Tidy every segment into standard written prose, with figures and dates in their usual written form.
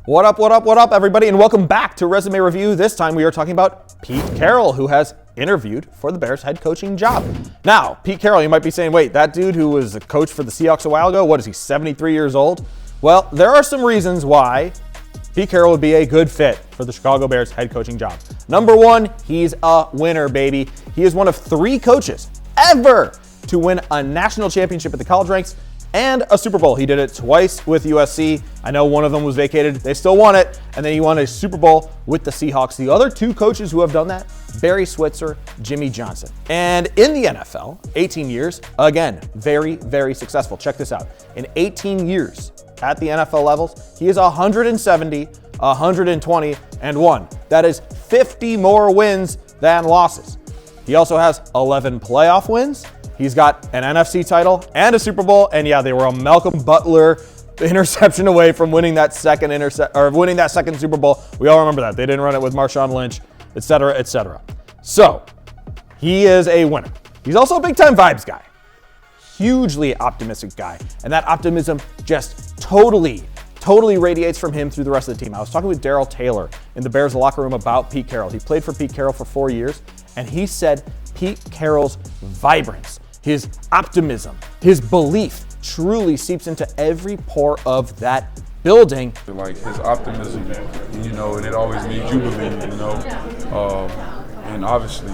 What up, everybody, and welcome back to Resume Review. This time we are talking about Pete Carroll, who has interviewed for the Bears head coaching job. Now, Pete Carroll, you might be saying, wait, that dude who was a coach for the Seahawks a while ago, what is he, 73 years old? Well, there are some reasons why Pete Carroll would be a good fit for the Chicago Bears head coaching job. Number one, he's a winner, baby. He is one of 3 coaches ever to win a national championship at the college ranks and a Super Bowl. He did it twice with USC. I know one of them was vacated. They still won it. And then he won a Super Bowl with the Seahawks. The other 2 coaches who have done that, Barry Switzer, Jimmy Johnson. And in the NFL, 18 years, again, very, very successful. Check this out. In 18 years at the NFL levels, he is 170, 120, and 1. That is 50 more wins than losses. He also has 11 playoff wins. He's got an NFC title and a Super Bowl, and yeah, they were a Malcolm Butler interception away from winning that second Super Bowl. We all remember that. They didn't run it with Marshawn Lynch, et cetera, et cetera. So, he is a winner. He's also a big-time vibes guy. Hugely optimistic guy, and that optimism just totally radiates from him through the rest of the team. I was talking with Darrell Taylor in the Bears locker room about Pete Carroll. He played for Pete Carroll for 4 years, and he said Pete Carroll's vibrance, his optimism, his belief truly seeps into every pore of that building. Like his optimism, and it always means you believe, and obviously,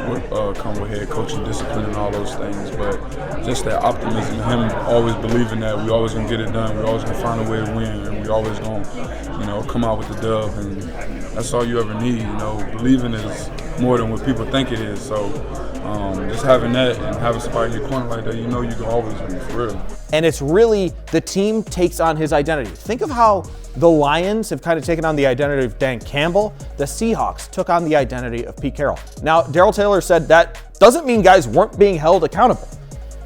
what come with head coaching discipline and all those things, but just that optimism, him always believing that we always gonna get it done, we always gonna find a way to win, and we always gonna, come out with the dub, and that's all you ever need, believing is more than what people think it is, so just having that and having somebody in your corner like that, you can always win, for real. And it's really, the team takes on his identity. Think of how the Lions have kind of taken on the identity of Dan Campbell. The Seahawks took on the identity of Pete Carroll. Now, Darrell Taylor said that doesn't mean guys weren't being held accountable.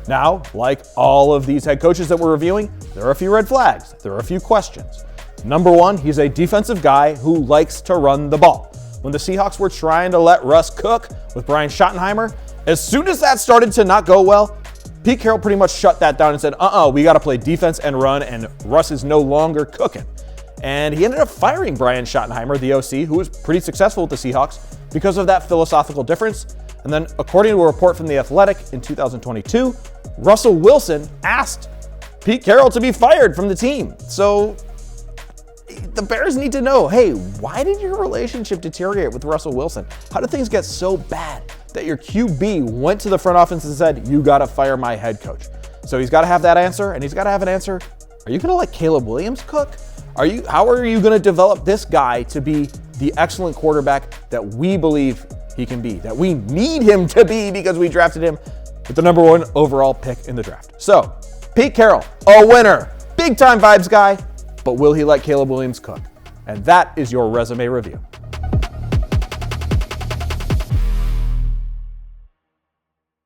Now, like all of these head coaches that we're reviewing, there are a few red flags. There are a few questions. Number one, he's a defensive guy who likes to run the ball. When the Seahawks were trying to let Russ cook with Brian Schottenheimer, as soon as that started to not go well, Pete Carroll pretty much shut that down and said, we got to play defense and run, and Russ is no longer cooking. And he ended up firing Brian Schottenheimer, the OC, who was pretty successful with the Seahawks, because of that philosophical difference. And then, according to a report from The Athletic in 2022, Russell Wilson asked Pete Carroll to be fired from the team. So the Bears need to know, hey, why did your relationship deteriorate with Russell Wilson? How did things get so bad that your QB went to the front office and said, you got to fire my head coach? So he's got to have that answer, and he's got to have an answer. Are you going to let Caleb Williams cook? How are you going to develop this guy to be the excellent quarterback that we believe he can be, that we need him to be because we drafted him with the number 1 overall pick in the draft? So, Pete Carroll, a winner, big-time vibes guy, but will he let Caleb Williams cook? And that is your resume review.